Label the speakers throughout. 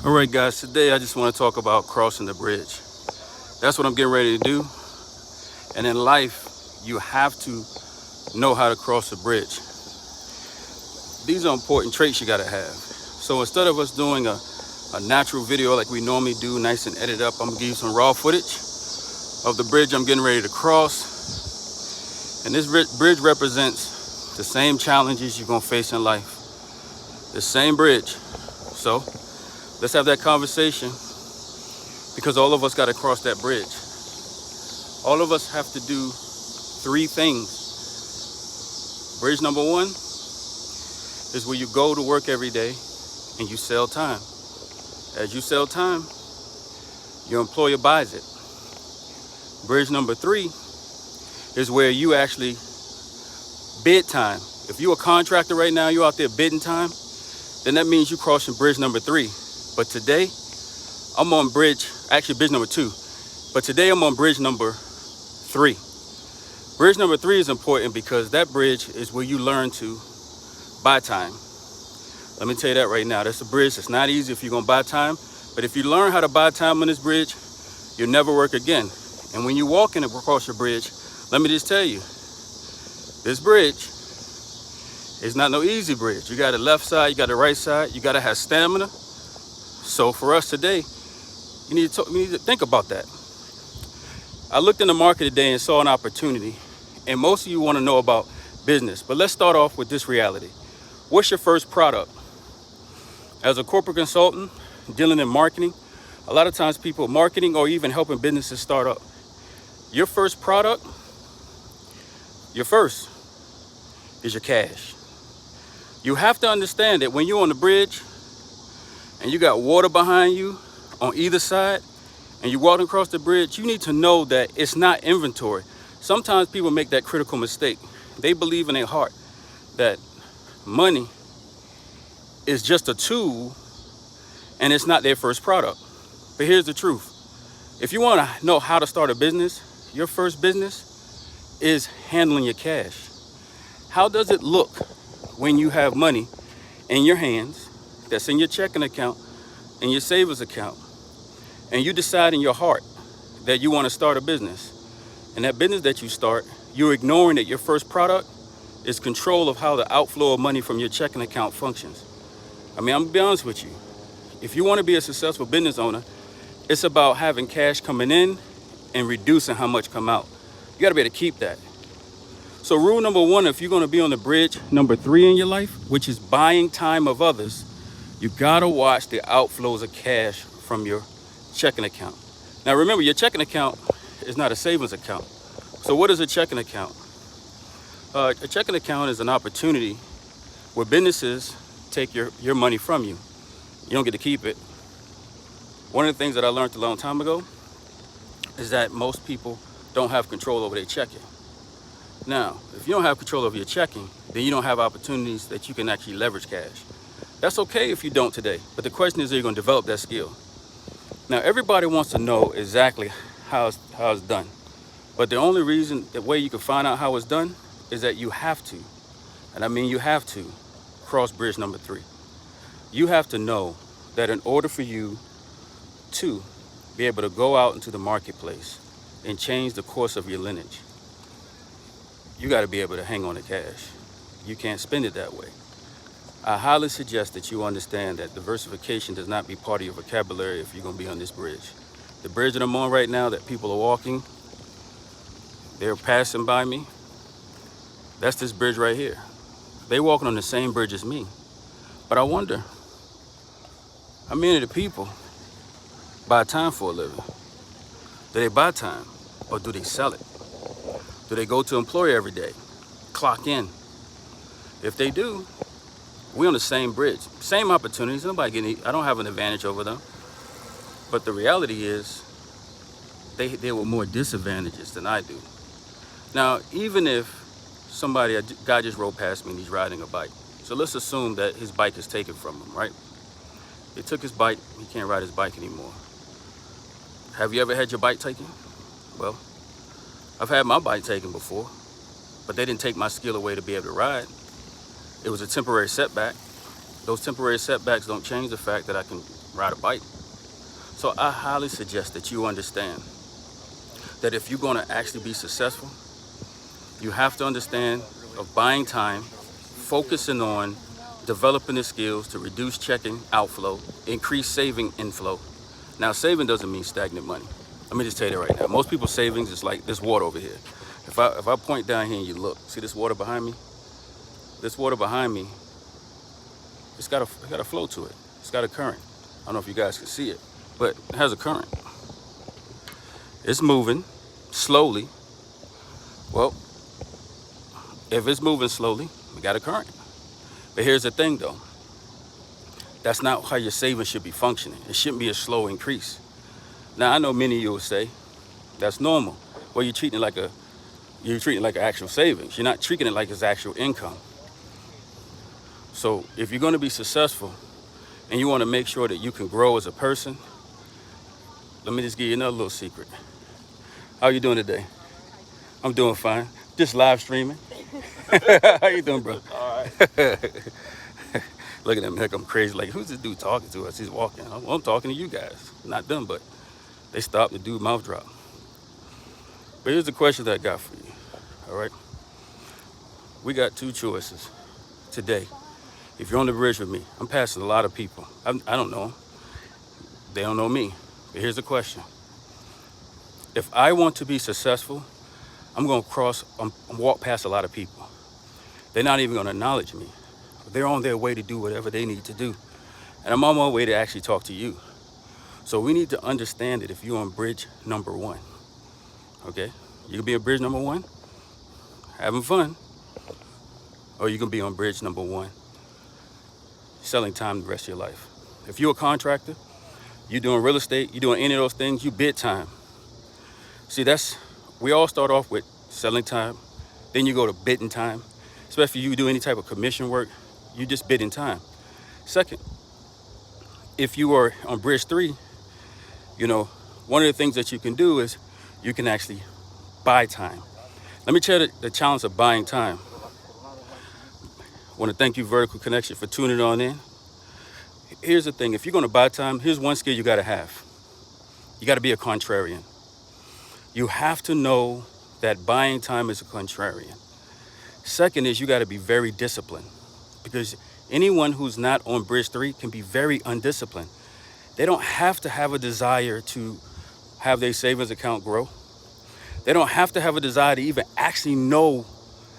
Speaker 1: All right, guys, today I just want to talk about crossing the bridge. That's what I'm getting ready to do. And in life, you have to know how to cross the bridge. These are important traits you got to have. So instead of us doing a natural video like we normally do, nice and edited up, I'm going to give you some raw footage of the bridge I'm getting ready to cross. And this bridge represents the same challenges you're going to face in life. The same bridge. So let's have that conversation, because all of us got to cross that bridge. All of us have to do three things. Bridge number one is where you go to work every day and you sell time. As you sell time, your employer buys it. Bridge number three is where you actually bid time. If you're a contractor right now, you're out there bidding time, then that means you're crossing bridge number three. But today, I'm on bridge number two. But today I'm on bridge number three. Bridge number three is important because that bridge is where you learn to buy time. Let me tell you that right now. That's a bridge that's not easy if you're gonna buy time. But if you learn how to buy time on this bridge, you'll never work again. And when you walk in across your bridge, let me just tell you, this bridge is not no easy bridge. You got the left side, you got the right side, you gotta have stamina. So for us today, we need to think about that. I looked in the market today and saw an opportunity, and most of you want to know about business, but let's start off with this reality. What's your first product? As a corporate consultant dealing in marketing, a lot of times people marketing or even helping businesses start up. Your first product, your first is your cash. You have to understand that when you're on the bridge and you got water behind you on either side, and you're walking across the bridge, you need to know that it's not inventory. Sometimes people make that critical mistake. They believe in their heart that money is just a tool and it's not their first product. But here's the truth. If you want to know how to start a business, your first business is handling your cash. How does it look when you have money in your hands that's in your checking account and your savings account, and you decide in your heart that you want to start a business? And that business that you start, you're ignoring that your first product is control of how the outflow of money from your checking account functions. I mean, I'm gonna be honest with you. If you want to be a successful business owner, it's about having cash coming in and reducing how much come out. You gotta be able to keep that. So rule number one, if you're gonna be on the bridge number three in your life, which is buying time of others, you gotta watch the outflows of cash from your checking account. Now remember, your checking account is not a savings account. So what is a checking account? A checking account is an opportunity where businesses take your money from you. You don't get to keep it. One of the things that I learned a long time ago is that most people don't have control over their checking. Now, if you don't have control over your checking, then you don't have opportunities that you can actually leverage cash. That's okay if you don't today, but the question is, are you going to develop that skill? Now, everybody wants to know exactly how it's done. But the only way you can find out how it's done is that you have to, and I mean you have to, cross bridge number three. You have to know that in order for you to be able to go out into the marketplace and change the course of your lineage, you got to be able to hang on to cash. You can't spend it that way. I highly suggest that you understand that diversification does not be part of your vocabulary if you're going to be on this bridge. The bridge that I'm on right now that people are walking, they're passing by me. That's this bridge right here. They're walking on the same bridge as me. But I wonder, how many of the people buy time for a living? Do they buy time or do they sell it? Do they go to employer every day, clock in? If they do, we're on the same bridge, same opportunities. I don't have an advantage over them. But the reality is, they were more disadvantages than I do. Now, even if a guy just rode past me and he's riding a bike. So let's assume that his bike is taken from him, right? They took his bike, he can't ride his bike anymore. Have you ever had your bike taken? Well, I've had my bike taken before, but they didn't take my skill away to be able to ride. It was a temporary setback. Those temporary setbacks don't change the fact that I can ride a bike. So I highly suggest that you understand that if you're going to actually be successful, you have to understand of buying time, focusing on developing the skills to reduce checking outflow, increase saving inflow. Now, saving doesn't mean stagnant money. Let me just tell you that right now. Most people's savings is like this water over here. If I point down here and you look, see this water behind me? This water behind me, it's got a flow to it. It's got a current. I don't know if you guys can see it, but it has a current. It's moving slowly. Well, if it's moving slowly, we got a current. But here's the thing though. That's not how your savings should be functioning. It shouldn't be a slow increase. Now, I know many of you will say, that's normal. Well, you're treating it like actual savings. You're not treating it like it's actual income. So if you're going to be successful and you want to make sure that you can grow as a person, let me just give you another little secret. How you doing today? I'm doing fine. Just live streaming. How you doing, bro?
Speaker 2: All right.
Speaker 1: Look at him, heck, I'm crazy. Like, who's this dude talking to us? He's walking. I'm talking to you guys. Not them, but they stopped, the dude mouth drop. But here's the question that I got for you, all right? We got two choices today. If you're on the bridge with me, I'm passing a lot of people. I don't know them. They don't know me. But here's the question. If I want to be successful, I'm going to walk past a lot of people. They're not even going to acknowledge me. They're on their way to do whatever they need to do. And I'm on my way to actually talk to you. So we need to understand that if you're on bridge number 1, okay? You can be on bridge number 1, having fun, or you can be on bridge number 1, selling time the rest of your life. If you're a contractor, you're doing real estate, you're doing any of those things, you bid time. See, we all start off with selling time, then you go to bidding time. Especially if you do any type of commission work, you just bid in time. Second, if you are on bridge 3, one of the things that you can do is you can actually buy time. Let me tell you the challenge of buying time. I want to thank you, Vertical Connection, for tuning on in. Here's the thing. If you're going to buy time, here's one skill you got to have. You got to be a contrarian. You have to know that buying time is a contrarian. Second is you got to be very disciplined, because anyone who's not on bridge 3 can be very undisciplined. They don't have to have a desire to have their savings account grow. They don't have to have a desire to even actually know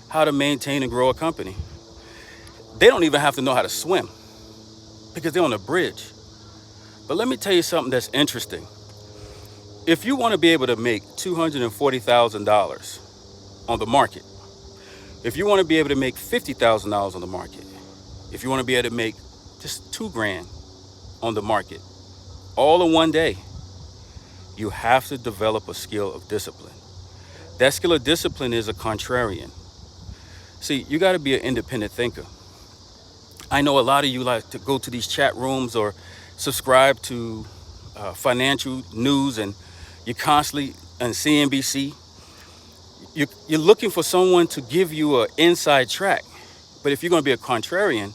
Speaker 1: how to maintain and grow a company. They don't even have to know how to swim, because they're on a bridge. But let me tell you something that's interesting. If you want to be able to make $240,000 on the market, if you want to be able to make $50,000 on the market, if you want to be able to make just $2,000 on the market, all in one day, you have to develop a skill of discipline. That skill of discipline is a contrarian. See, you got to be an independent thinker. I know a lot of you like to go to these chat rooms or subscribe to financial news, and you're constantly on CNBC. You're looking for someone to give you an inside track. But if you're going to be a contrarian,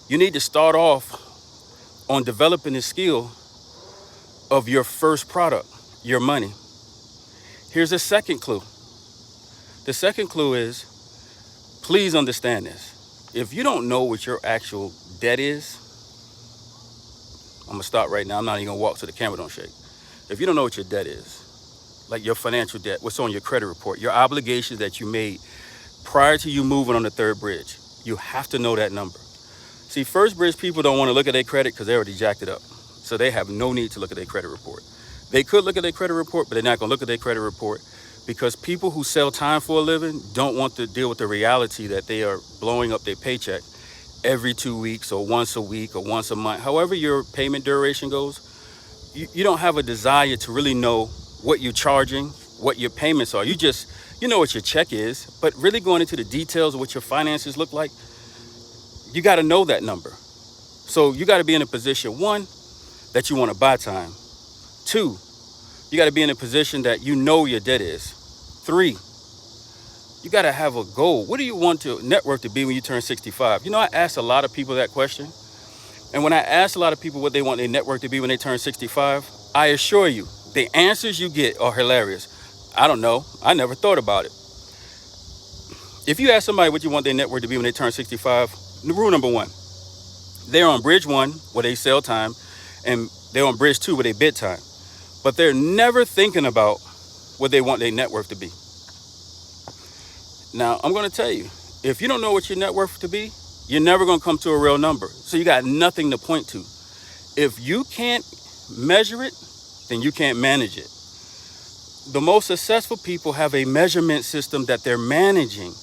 Speaker 1: you need to start off on developing the skill of your first product, your money. Here's the second clue. The second clue is, please understand this. If you don't know what your actual debt is, I'm going to stop right now. I'm not even going to walk so the camera don't shake. If you don't know what your debt is, like your financial debt, what's on your credit report, your obligations that you made prior to you moving on the third bridge, you have to know that number. See, first bridge people don't want to look at their credit because they already jacked it up. So they have no need to look at their credit report. They could look at their credit report, but they're not going to look at their credit report, because people who sell time for a living don't want to deal with the reality that they are blowing up their paycheck every 2 weeks or once a week or once a month. However your payment duration goes, you don't have a desire to really know what you're charging, what your payments are. You know what your check is, but really going into the details of what your finances look like, you got to know that number. So you got to be in a position, 1, that you want to buy time. 2, you got to be in a position that you know your debt is. 3, you got to have a goal. What do you want your net worth to be when you turn 65? I ask a lot of people that question. And when I ask a lot of people what they want their network to be when they turn 65, I assure you, the answers you get are hilarious. I don't know. I never thought about it. If you ask somebody what you want their network to be when they turn 65, rule number one, they're on bridge one where they sell time, and they're on bridge two where they bid time. But they're never thinking about what they want their net worth to be. Now, I'm going to tell you, if you don't know what your net worth to be, you're never going to come to a real number. So you got nothing to point to. If you can't measure it, then you can't manage it. The most successful people have a measurement system that they're managing.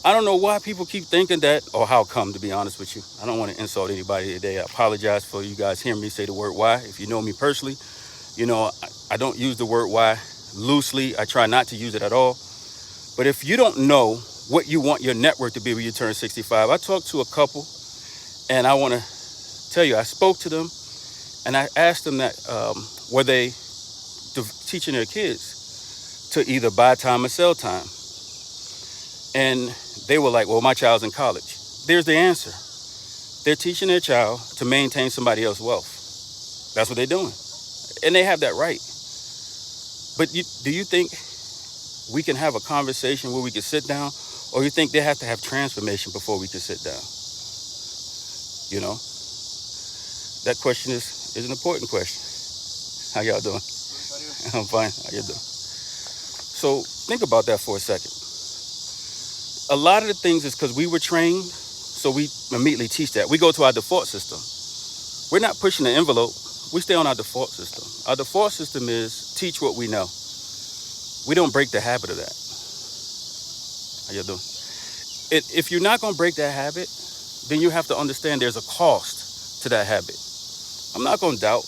Speaker 1: I don't know why people keep thinking that, or how come, to be honest with you. I don't want to insult anybody today. I apologize for you guys hearing me say the word why. If you know me personally, you know I don't use the word why loosely. I try not to use it at all. But if you don't know what you want your net worth to be when you turn 65, I talked to a couple, and I want to tell you, I spoke to them, and I asked them that, were they teaching their kids to either buy time or sell time? And they were like, well, my child's in college. There's the answer. They're teaching their child to maintain somebody else's wealth. That's what they're doing. And they have that right. But do you think we can have a conversation where we can sit down, or you think they have to have transformation before we can sit down? You know, that question is an important question. How y'all doing? I'm fine. How you doing? So think about that for a second. A lot of the things is because we were trained, so we immediately teach that. We go to our default system. We're not pushing the envelope. We stay on our default system. Our default system is teach what we know. We don't break the habit of that. How you doing? If you're not going to break that habit, then you have to understand there's a cost to that habit. I'm not going to doubt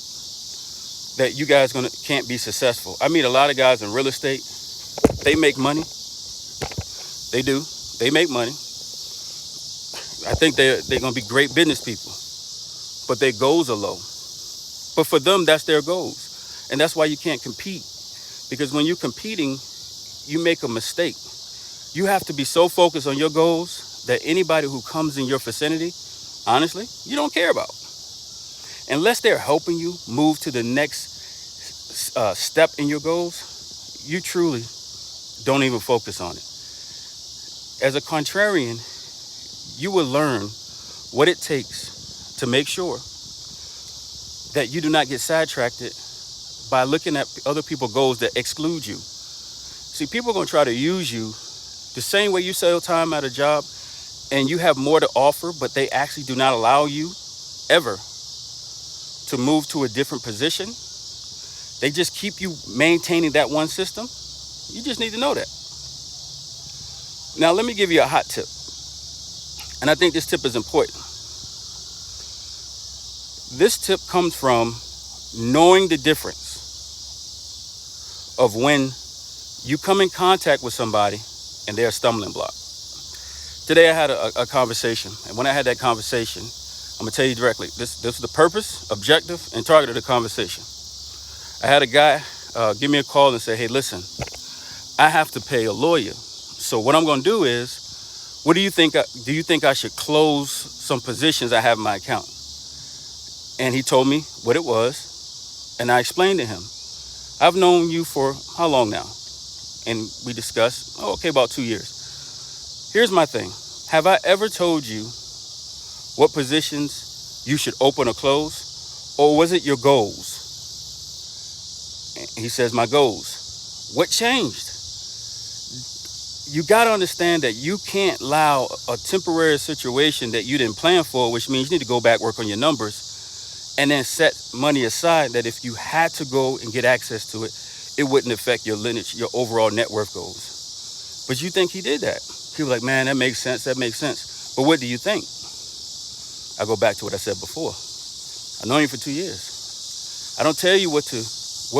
Speaker 1: that you guys can't be successful. I meet a lot of guys in real estate. They make money. They do. They make money. I think they're going to be great business people, but their goals are low. But for them, that's their goals. And that's why you can't compete. Because when you're competing, you make a mistake. You have to be so focused on your goals that anybody who comes in your vicinity, honestly, you don't care about. Unless they're helping you move to the next step in your goals, you truly don't even focus on it. As a contrarian, you will learn what it takes to make sure that you do not get sidetracked by looking at other people's goals that exclude you. See, people are going to try to use you the same way you sell time at a job, and you have more to offer, but they actually do not allow you ever to move to a different position. They just keep you maintaining that one system. You just need to know that. Now, let me give you a hot tip. And I think this tip is important. This tip comes from knowing the difference of when you come in contact with somebody and they're a stumbling block. Today I had a conversation, and when I had that conversation, I'm gonna tell you directly, this is the purpose, objective, and target of the conversation. I had a guy give me a call and say, hey, listen, I have to pay a lawyer. So what I'm gonna do is, what do you think I should close some positions I have in my account? And he told me what it was, and I explained to him, I've known you for how long now? And we discussed, about 2 years. Here's my thing. Have I ever told you what positions you should open or close? Or was it your goals? And he says, my goals. What changed? You got to understand that you can't allow a temporary situation that you didn't plan for, which means you need to go back, work on your numbers, and then set money aside that if you had to go and get access to it, it wouldn't affect your lineage, your overall net worth goals. But you think he did that. People are like, man, that makes sense. But what do you think? I go back to what I said before. I've known you for 2 years. I don't tell you what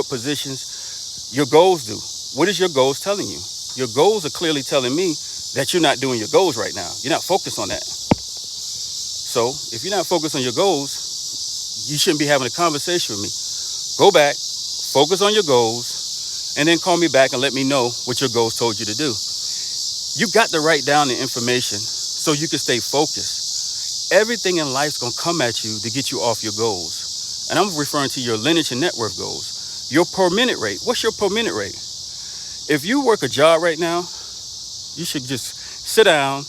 Speaker 1: positions your goals do. What is your goals telling you? Your goals are clearly telling me that you're not doing your goals right now. You're not focused on that. So if you're not focused on your goals, you shouldn't be having a conversation with me. Go back, focus on your goals, and then call me back and let me know what your goals told you to do. You got to write down the information so you can stay focused. everything in life's gonna come at you to get you off your goals. And I'm referring to your lineage and net worth goals. Your per minute rate. What's your per minute rate? If you work a job right now, you should just sit down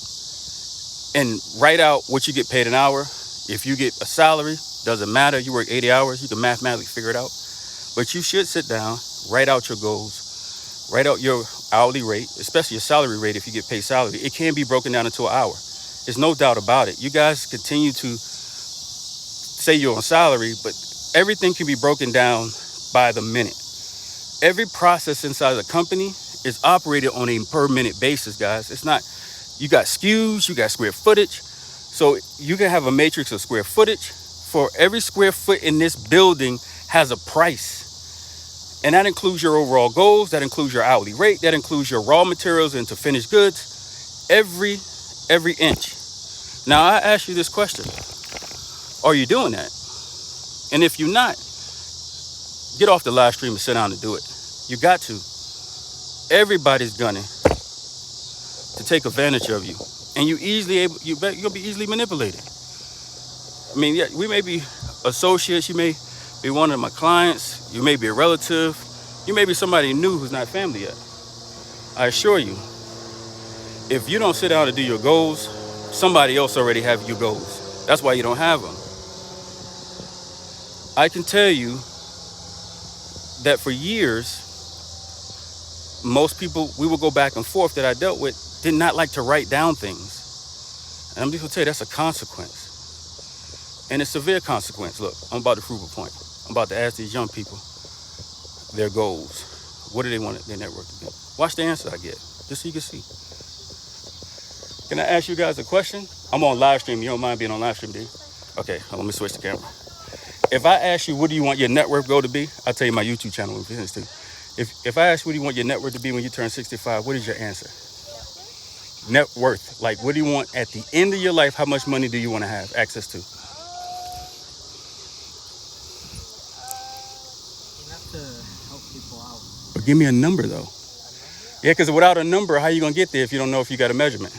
Speaker 1: and write out what you get paid an hour. If you get a salary, doesn't matter. You work 80 hours, you can mathematically figure it out. But you should sit down, write out your goals, write out your hourly rate, especially your salary rate if you get paid salary. It can be broken down into an hour. There's no doubt about it. You guys continue to say you're on salary, but everything can be broken down by the minute. Every process inside of the company is operated on a per minute basis, guys. It's not, you got SKUs, you got square footage. So you can have a matrix of square footage. For every square foot in this building has a price. And that includes your overall goals, that includes your hourly rate, that includes your raw materials into finished goods, every inch. Now I ask you this question, are you doing that? And if you're not, get off the live stream and sit down and do it. You got to. Everybody's gunning to take advantage of you. And you'll be easily manipulated. I mean, yeah, we may be associates, you may be one of my clients, you may be a relative, you may be somebody new who's not family yet. I assure you, if you don't sit down and do your goals, somebody else already have your goals. That's why you don't have them. I can tell you that for years, most people, we would go back and forth that I dealt with, did not like to write down things. And I'm just gonna tell you, that's a consequence. And a severe consequence. Look, I'm about to prove a point. I'm about to ask these young people their goals. What do they want their network to be? Watch the answer I get, just so you can see. Can I ask you guys a question? I'm on live stream. You don't mind being on live stream, do you? Okay, let me switch the camera. If I ask you, what do you want your net worth goal to be? I'll tell you my YouTube channel when we finish too. If I ask you, what do you want your net worth to be when you turn 65, what is your answer? Net worth. Like, what do you want at the end of your life? How much money do you want to have access to?
Speaker 2: Enough to help people out.
Speaker 1: But give me a number, though. Yeah, because without a number, how are you going to get there if you don't know if you got a measurement?
Speaker 3: I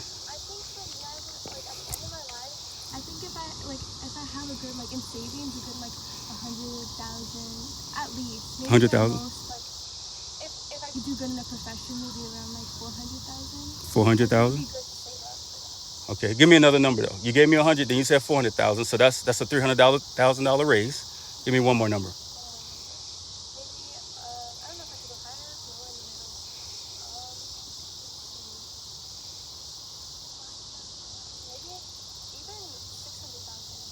Speaker 3: think if I have a good, like, in savings, a good, like, 100,000 at least.
Speaker 1: 100,000?
Speaker 3: If I could do good in a profession, maybe around, like, 400,000.
Speaker 1: 400,000? Okay, give me another number, though. You gave me 100, then you said 400,000, so that's a $300,000 raise. Give me one more number.
Speaker 3: I don't know if I could go higher, lower, in the middle.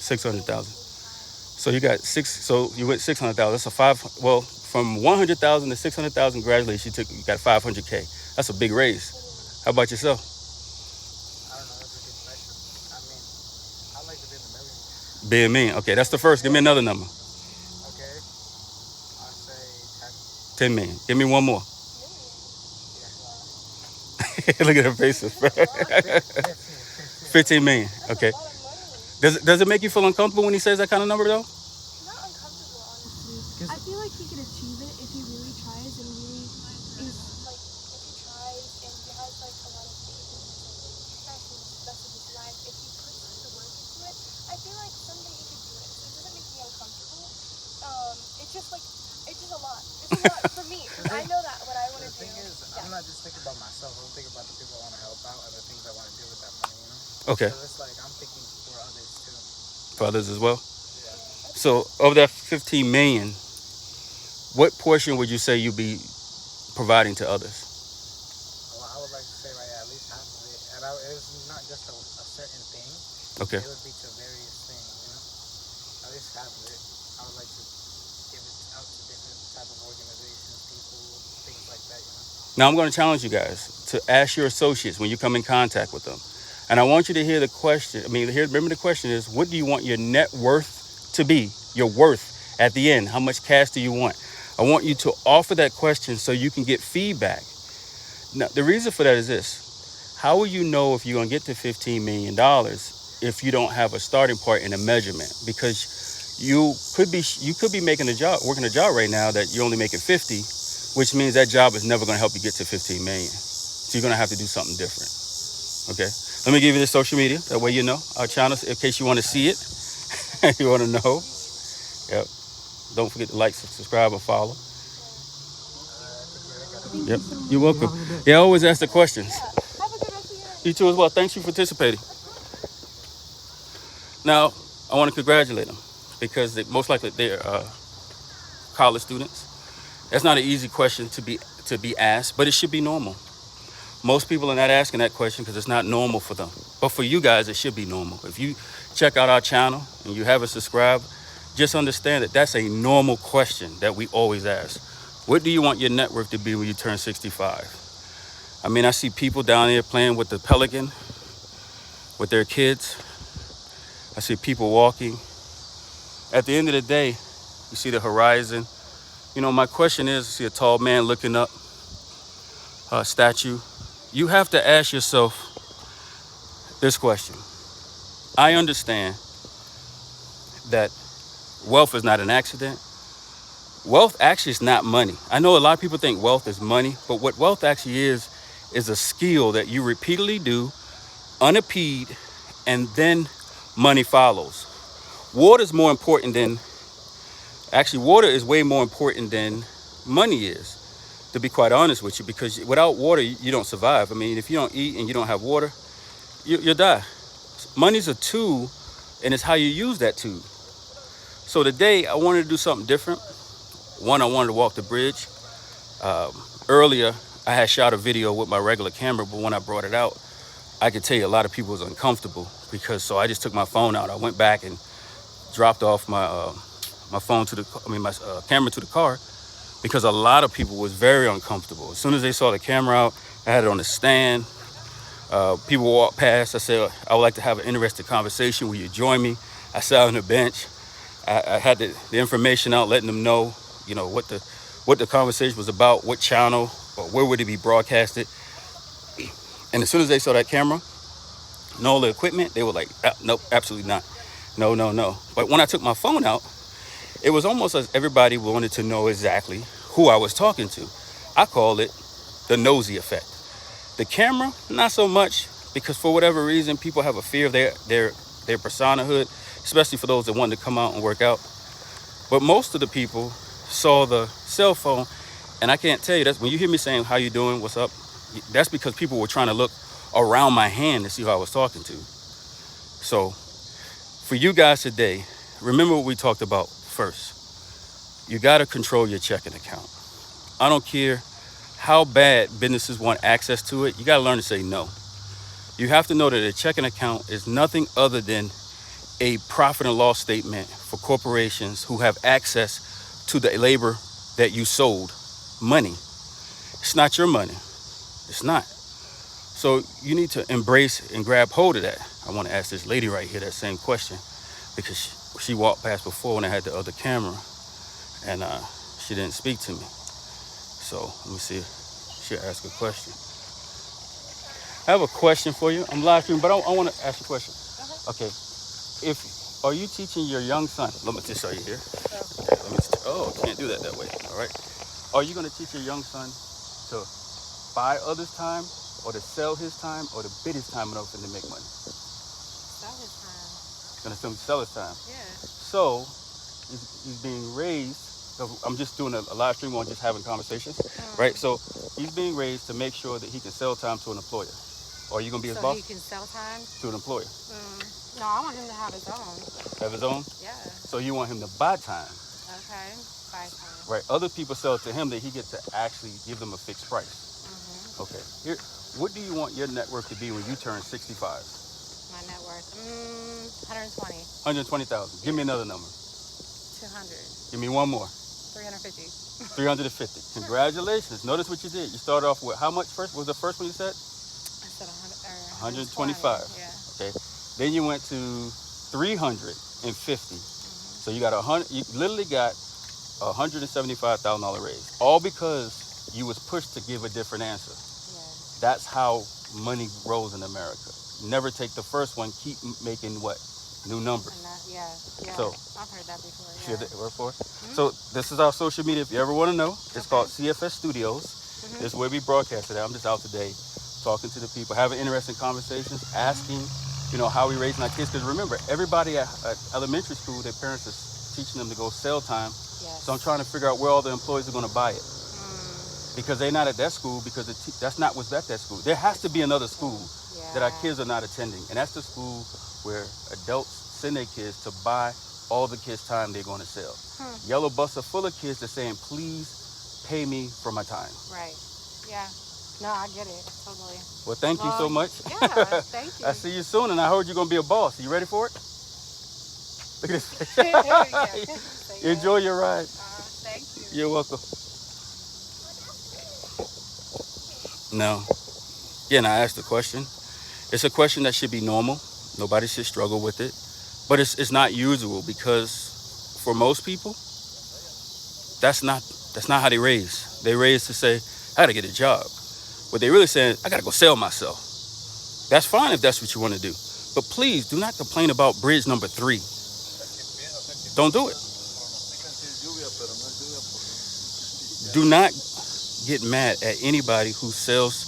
Speaker 1: 600,000. So you got so you went 600,000. That's a from 100,000 to 600,000 gradually, you got 500K. That's a big raise. How about yourself?
Speaker 2: I don't know, that's a good question. I mean, I like to be in the millions.
Speaker 1: Being mean. Okay, that's the first. Give me another number.
Speaker 2: Okay, I'll say
Speaker 1: 10 million. Give me one more.
Speaker 2: Yeah.
Speaker 1: Look at her faces. 15 million. Okay. Does it make you feel uncomfortable when he says that kind of number, though?
Speaker 3: Not uncomfortable, honestly. I feel like he could achieve it if he really tries and really is, like, if he tries and he has, like, a lot of faith in himself, especially the rest of his life. If he puts the work into it, I feel like someday he could do it. So it doesn't make me uncomfortable. It's just, like, it's just a lot. It's a lot for me. I know that what I want to do.
Speaker 2: The thing is, I'm not just thinking about myself. I'm thinking about the people I want to help out and the things I want to do with that money, you know?
Speaker 1: Okay.
Speaker 2: So it's like I'm thinking for others too.
Speaker 1: For others as well?
Speaker 2: Yeah.
Speaker 1: So of that 15 million, what portion would you say you'd be providing to others?
Speaker 2: Well, I would like to say at least half of it. And it's not just a certain thing.
Speaker 1: Okay.
Speaker 2: It would be to various things, you know? At least half of it. I would like to give it out to different type of organizations, people, things like that, you know?
Speaker 1: Now I'm going to challenge you guys to ask your associates when you come in contact with them. And I want you to hear the question. Remember the question is, what do you want your net worth to be? Your worth at the end. How much cash do you want? I want you to offer that question so you can get feedback. Now, the reason for that is this. How will you know if you're going to get to $15 million if you don't have a starting point and a measurement? Because you could be working a job right now that you're only making 50, which means that job is never going to help you get to 15 million. So you're going to have to do something different. Okay. Let me give you the social media. That way you know our channels in case you want to see it. You want to know. Yep. Don't forget to like, subscribe, and follow.
Speaker 3: Thank
Speaker 1: Yep.
Speaker 3: you so much.
Speaker 1: You're welcome. Yeah, I always ask the questions.
Speaker 3: Yeah. Have a good rest of your day.
Speaker 1: You too as well. Thanks for participating. Now, I want to congratulate them because most likely they're college students. That's not an easy question to be asked, but it should be normal. Most people are not asking that question because it's not normal for them. But for you guys, it should be normal. If you check out our channel and you haven't subscribed, just understand that that's a normal question that we always ask. What do you want your net worth to be when you turn 65? I mean, I see people down there playing with the Pelican with their kids. I see people walking. At the end of the day, you see the horizon. You know, my question is, see a tall man looking up, a statue. You have to ask yourself this question. I understand that wealth is not an accident. Wealth actually is not money. I know a lot of people think wealth is money, but what wealth actually is a skill that you repeatedly do, unimpeded, and then money follows. Water is more important than, actually water is way more important than money is, to be quite honest with you, because without water, you don't survive. I mean, if you don't eat and you don't have water, you'll die. Money's a tool, and it's how you use that tool. So today, I wanted to do something different. One, I wanted to walk the bridge. Earlier, I had shot a video with my regular camera, but when I brought it out, I could tell you a lot of people was uncomfortable because, so I just took my phone out. I went back and dropped off my phone my camera to the car because a lot of people was very uncomfortable. As soon as they saw the camera out, I had it on the stand. People walked past. I said, I would like to have an interesting conversation. Will you join me? I sat on the bench. I had the information out, letting them know, you know, what the conversation was about, what channel, or where would it be broadcasted. And as soon as they saw that camera and all the equipment, they were like, nope, absolutely not. No, no, no. But when I took my phone out, it was almost as everybody wanted to know exactly who I was talking to. I call it the nosy effect. The camera, not so much, because for whatever reason, people have a fear of their personahood, especially for those that want to come out and work out. But most of the people saw the cell phone, and I can't tell you, that's when you hear me saying, how you doing, what's up? That's because people were trying to look around my hand to see who I was talking to. So for you guys today, remember what we talked about first. You got to control your checking account. I don't care how bad businesses want access to it. You got to learn to say no. You have to know that a checking account is nothing other than a profit and loss statement for corporations who have access to the labor that you sold, money. It's not your money. It's not. So you need to embrace and grab hold of that. I want to ask this lady right here that same question because she walked past before when I had the other camera and she didn't speak to me. So let me see if she'll ask a question. I have a question for you. I'm live streaming, but I want to ask you a question. Okay. Are you teaching your young son? Let me just show you here. Okay, can't do that way. All right. Are you going to teach your young son to buy others' time, or to sell his time, or to bid his time in order to make money?
Speaker 4: Sell his time.
Speaker 1: He's going to sell his time.
Speaker 4: Yeah.
Speaker 1: So he's being raised. So I'm just doing a live stream on just having conversations, right? So he's being raised to make sure that he can sell time to an employer. Or are you going to be his boss?
Speaker 4: So he can sell time?
Speaker 1: To an employer.
Speaker 4: No, I want him to have his own.
Speaker 1: Have his own?
Speaker 4: Yeah.
Speaker 1: So you want him to buy time.
Speaker 4: Okay. Buy time.
Speaker 1: Right. Other people sell it to him that he gets to actually give them a fixed price. Okay. Here, what do you want your net worth to be when you turn 65?
Speaker 4: My net worth? 120.
Speaker 1: 120,000. Give me another number.
Speaker 4: 200.
Speaker 1: Give me one more.
Speaker 4: 350.
Speaker 1: 350. Congratulations. Notice what you did. You started off with how much first? What was the first one you said?
Speaker 4: I said
Speaker 1: 125.
Speaker 4: Yeah.
Speaker 1: Okay. Then you went to 350. So you got you literally got $175,000 raise. All because you was pushed to give a different answer.
Speaker 4: Yeah.
Speaker 1: That's how money grows in America. Never take the first one. Keep making what? New numbers.
Speaker 4: Yeah.
Speaker 1: So
Speaker 4: I've heard that before.
Speaker 1: you heard that word for? So this is our social media. If you ever want to know, it's called CFS Studios. This is where we broadcast it. I'm just out today talking to the people, having interesting conversations, asking, how we raising our kids. Because remember, everybody at elementary school, their parents are teaching them to go sell time.
Speaker 4: Yes.
Speaker 1: So I'm trying to figure out where all the employees are going to buy it. Because they're not at that school, because that's not what's at that school. There has to be another school that our kids are not attending. And that's the school where adults send their kids to buy all the kids' time they're going to sell. Yellow bus are full of kids that saying, please pay me for my time.
Speaker 4: Right. Yeah. No, I get it. Totally.
Speaker 1: Well, thank you so much.
Speaker 4: Yeah, thank you.
Speaker 1: I see you soon, and I heard you're going to be a boss. You ready for it? Look at this.
Speaker 4: Yeah.
Speaker 1: Enjoy your ride.
Speaker 4: Thank you.
Speaker 1: You're welcome. Now, again, I asked the question. It's a question that should be normal. Nobody should struggle with it. But it's not usual, because for most people, that's not how they raise. They raise to say, I got to get a job. What they really saying, I got to go sell myself. That's fine if that's what you want to do. But please do not complain about bridge number 3. Don't do it. Do not get mad at anybody who sells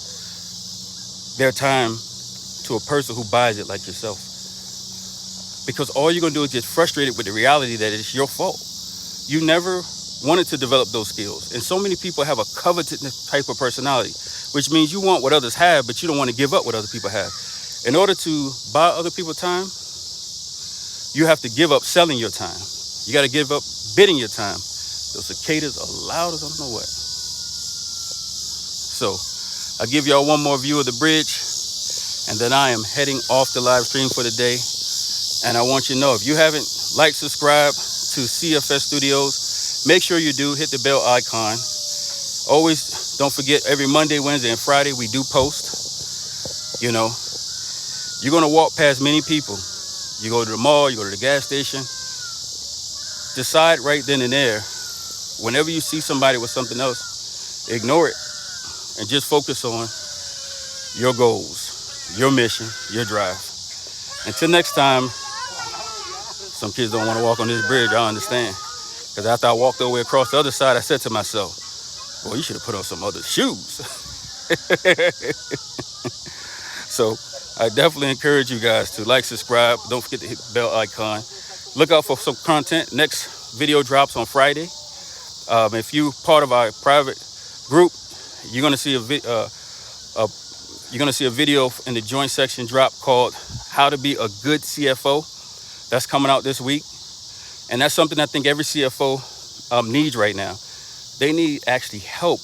Speaker 1: their time to a person who buys it like yourself. Because all you're going to do is get frustrated with the reality that it's your fault. You never wanted to develop those skills. And so many people have a coveted type of personality, which means you want what others have, but you don't want to give up what other people have. In order to buy other people time, you have to give up selling your time. You got to give up bidding your time. Those cicadas are loud as I don't know what. So I'll give y'all one more view of the bridge, and then I am heading off the live stream for the day. And I want you to know, if you haven't liked, subscribe to CFS Studios, make sure you do. Hit the bell icon. Always don't forget, every Monday, Wednesday, and Friday we do post. You're going to walk past many people. You go to the mall, you go to the gas station. Decide right then and there, whenever you see somebody with something else, ignore it and just focus on your goals, your mission, your drive. Until next time, some kids don't want to walk on this bridge, I understand. Because after I walked all the way across the other side, I said to myself, boy, you should have put on some other shoes. So I definitely encourage you guys to like, subscribe. Don't forget to hit the bell icon. Look out for some content. Next video drops on Friday. If you're part of our private group, you're going to see a video in the joint section drop called How to Be a Good CFO. That's coming out this week. And that's something I think every CFO needs right now. They need actually help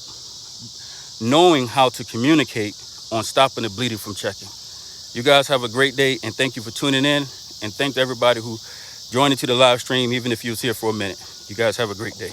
Speaker 1: knowing how to communicate on stopping the bleeding from checking. You guys have a great day, and thank you for tuning in. And thank everybody who joined into the live stream, even if you was here for a minute. You guys have a great day.